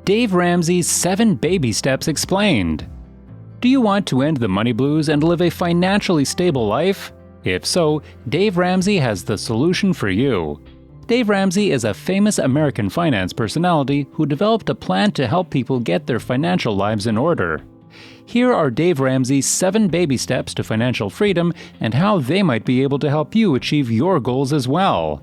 Dave Ramsey's 7 Baby Steps Explained. Do you want to end the money blues and live a financially stable life? If so, Dave Ramsey has the solution for you. Dave Ramsey is a famous American finance personality who developed a plan to help people get their financial lives in order. Here are Dave Ramsey's 7 baby steps to financial freedom and how they might be able to help you achieve your goals as well.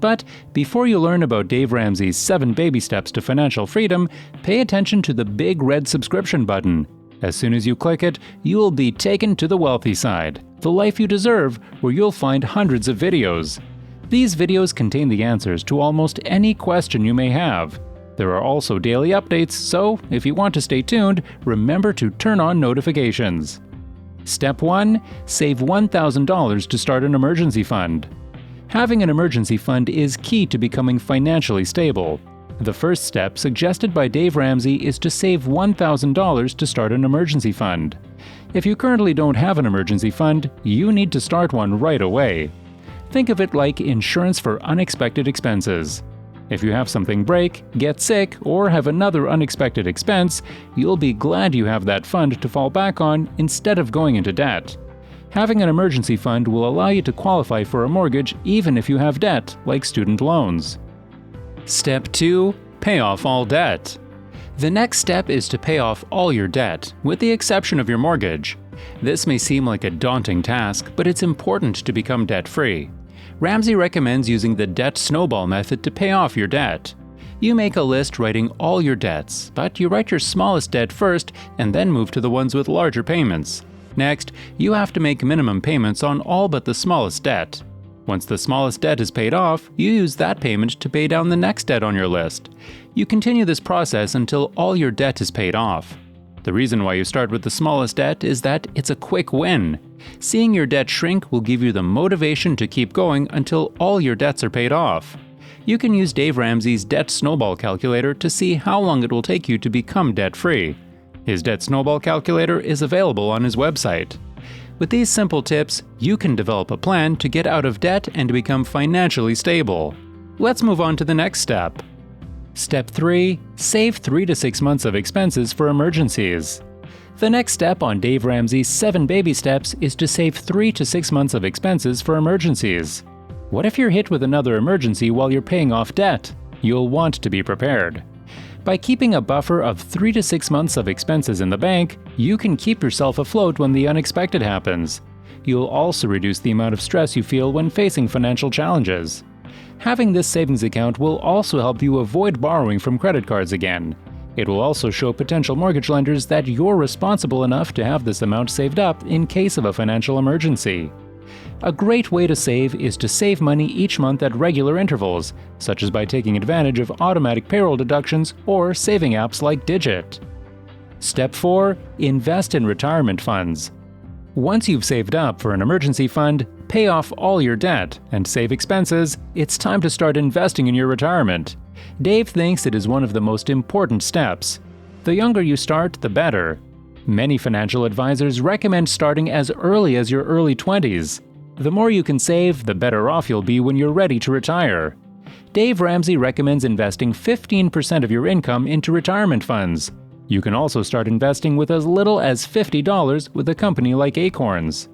But before you learn about Dave Ramsey's 7 baby steps to financial freedom, pay attention to the big red subscription button. As soon as you click it, you will be taken to the wealthy side, the life you deserve, where you'll find hundreds of videos. These videos contain the answers to almost any question you may have. There are also daily updates, so if you want to stay tuned, remember to turn on notifications. Step 1. Save $1,000 to start an emergency fund. Having an emergency fund is key to becoming financially stable. The first step suggested by Dave Ramsey is to save $1,000 to start an emergency fund. If you currently don't have an emergency fund, you need to start one right away. Think of it like insurance for unexpected expenses. If you have something break, get sick, or have another unexpected expense, you'll be glad you have that fund to fall back on instead of going into debt. Having an emergency fund will allow you to qualify for a mortgage even if you have debt, like student loans. Step 2. Pay off all debt. The next step is to pay off all your debt, with the exception of your mortgage. This may seem like a daunting task, but it's important to become debt-free. Ramsey recommends using the debt snowball method to pay off your debt. You make a list writing all your debts, but you write your smallest debt first and then move to the ones with larger payments. Next, you have to make minimum payments on all but the smallest debt. Once the smallest debt is paid off, you use that payment to pay down the next debt on your list. You continue this process until all your debt is paid off. The reason why you start with the smallest debt is that it's a quick win. Seeing your debt shrink will give you the motivation to keep going until all your debts are paid off. You can use Dave Ramsey's Debt Snowball Calculator to see how long it will take you to become debt-free. His Debt Snowball Calculator is available on his website. With these simple tips, you can develop a plan to get out of debt and become financially stable. Let's move on to the next step. Step 3. Save 3 to 6 months of expenses for emergencies. The next step on Dave Ramsey's 7 baby steps is to save 3 to 6 months of expenses for emergencies. What if you're hit with another emergency while you're paying off debt? You'll want to be prepared. By keeping a buffer of 3 to 6 months of expenses in the bank, you can keep yourself afloat when the unexpected happens. You'll also reduce the amount of stress you feel when facing financial challenges. Having this savings account will also help you avoid borrowing from credit cards again. It will also show potential mortgage lenders that you're responsible enough to have this amount saved up in case of a financial emergency. A great way to save is to save money each month at regular intervals, such as by taking advantage of automatic payroll deductions or saving apps like Digit. Step 4. Invest in retirement funds. Once you've saved up for an emergency fund, pay off all your debt, and save expenses, it's time to start investing in your retirement. Dave thinks it is one of the most important steps. The younger you start, the better. Many financial advisors recommend starting as early as your early 20s. The more you can save, the better off you'll be when you're ready to retire. Dave Ramsey recommends investing 15% of your income into retirement funds. You can also start investing with as little as $50 with a company like Acorns.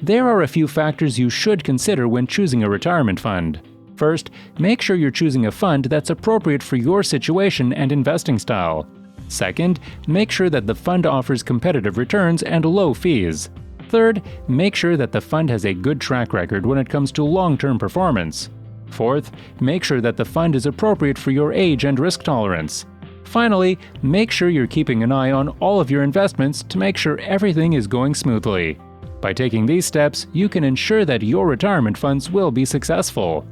There are a few factors you should consider when choosing a retirement fund. First, make sure you're choosing a fund that's appropriate for your situation and investing style. Second, make sure that the fund offers competitive returns and low fees. Third, make sure that the fund has a good track record when it comes to long-term performance. Fourth, make sure that the fund is appropriate for your age and risk tolerance. Finally, make sure you're keeping an eye on all of your investments to make sure everything is going smoothly. By taking these steps, you can ensure that your retirement funds will be successful.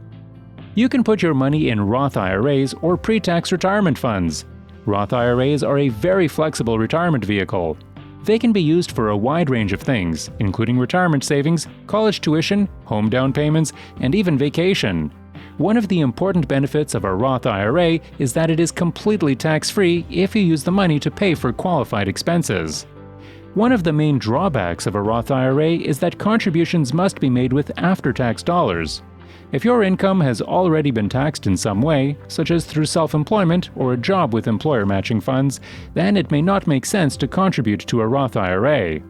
You can put your money in Roth IRAs or pre-tax retirement funds. Roth IRAs are a very flexible retirement vehicle. They can be used for a wide range of things, including retirement savings, college tuition, home down payments, and even vacation. One of the important benefits of a Roth IRA is that it is completely tax-free if you use the money to pay for qualified expenses. One of the main drawbacks of a Roth IRA is that contributions must be made with after-tax dollars. If your income has already been taxed in some way, such as through self-employment or a job with employer-matching funds, then it may not make sense to contribute to a Roth IRA.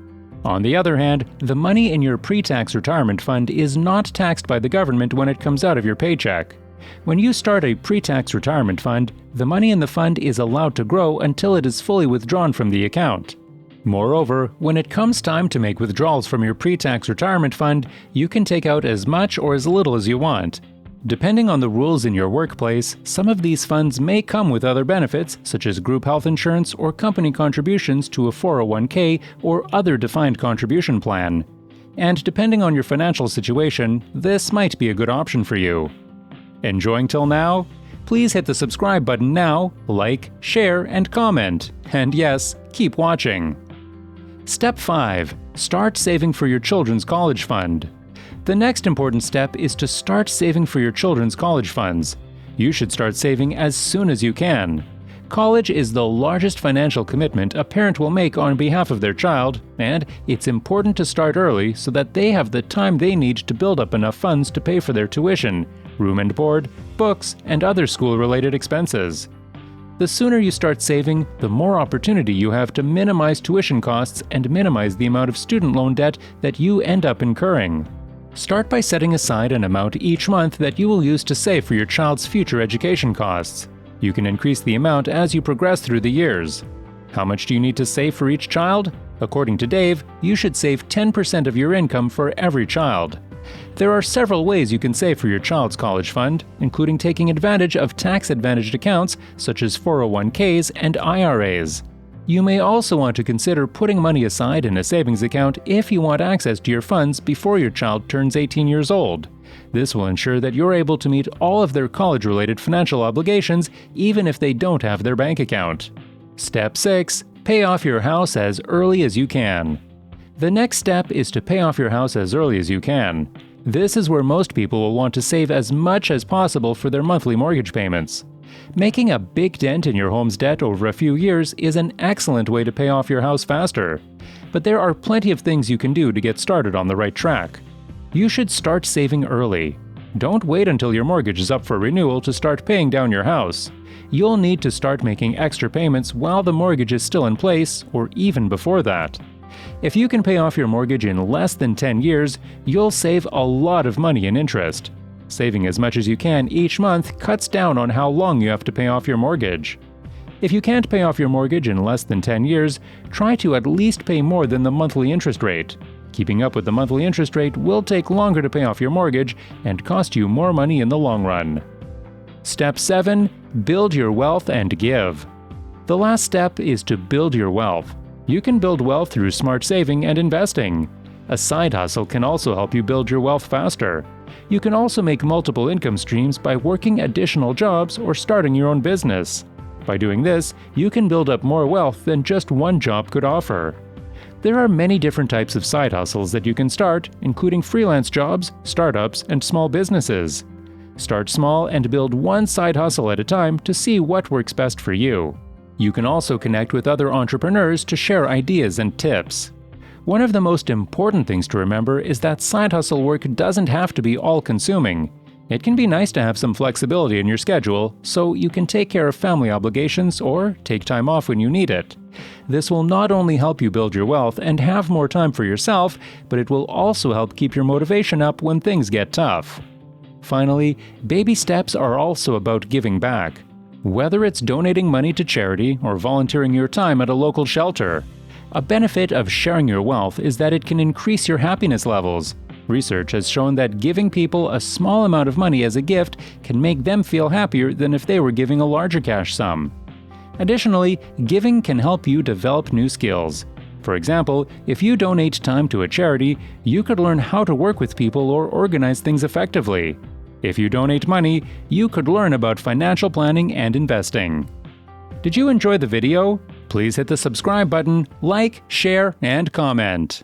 On the other hand, the money in your pre-tax retirement fund is not taxed by the government when it comes out of your paycheck. When you start a pre-tax retirement fund, the money in the fund is allowed to grow until it is fully withdrawn from the account. Moreover, when it comes time to make withdrawals from your pre-tax retirement fund, you can take out as much or as little as you want. Depending on the rules in your workplace, some of these funds may come with other benefits, such as group health insurance or company contributions to a 401k or other defined contribution plan. And depending on your financial situation, this might be a good option for you. Enjoying till now? Please hit the subscribe button now, like, share, and comment. And yes, keep watching. Step 5. Start saving for your children's college fund. The next important step is to start saving for your children's college funds. You should start saving as soon as you can. College is the largest financial commitment a parent will make on behalf of their child, and it's important to start early so that they have the time they need to build up enough funds to pay for their tuition, room and board, books, and other school-related expenses. The sooner you start saving, the more opportunity you have to minimize tuition costs and minimize the amount of student loan debt that you end up incurring. Start by setting aside an amount each month that you will use to save for your child's future education costs. You can increase the amount as you progress through the years. How much do you need to save for each child? According to Dave, you should save 10% of your income for every child. There are several ways you can save for your child's college fund, including taking advantage of tax-advantaged accounts such as 401ks and IRAs. You may also want to consider putting money aside in a savings account if you want access to your funds before your child turns 18 years old. This will ensure that you're able to meet all of their college-related financial obligations even if they don't have their bank account. Step 6. Pay off your house as early as you can. The next step is to pay off your house as early as you can. This is where most people will want to save as much as possible for their monthly mortgage payments. Making a big dent in your home's debt over a few years is an excellent way to pay off your house faster. But there are plenty of things you can do to get started on the right track. You should start saving early. Don't wait until your mortgage is up for renewal to start paying down your house. You'll need to start making extra payments while the mortgage is still in place, or even before that. If you can pay off your mortgage in less than 10 years, you'll save a lot of money in interest. Saving as much as you can each month cuts down on how long you have to pay off your mortgage. If you can't pay off your mortgage in less than 10 years, try to at least pay more than the monthly interest rate. Keeping up with the monthly interest rate will take longer to pay off your mortgage and cost you more money in the long run. Step 7. Build your wealth and give. The last step is to build your wealth. You can build wealth through smart saving and investing. A side hustle can also help you build your wealth faster. You can also make multiple income streams by working additional jobs or starting your own business. By doing this, you can build up more wealth than just one job could offer. There are many different types of side hustles that you can start, including freelance jobs, startups, and small businesses. Start small and build one side hustle at a time to see what works best for you. You can also connect with other entrepreneurs to share ideas and tips. One of the most important things to remember is that side hustle work doesn't have to be all-consuming. It can be nice to have some flexibility in your schedule so you can take care of family obligations or take time off when you need it. This will not only help you build your wealth and have more time for yourself, but it will also help keep your motivation up when things get tough. Finally, baby steps are also about giving back. Whether it's donating money to charity or volunteering your time at a local shelter. A benefit of sharing your wealth is that it can increase your happiness levels. Research has shown that giving people a small amount of money as a gift can make them feel happier than if they were giving a larger cash sum. Additionally, giving can help you develop new skills. For example, if you donate time to a charity, you could learn how to work with people or organize things effectively. If you donate money, you could learn about financial planning and investing. Did you enjoy the video? Please hit the subscribe button, like, share, and comment.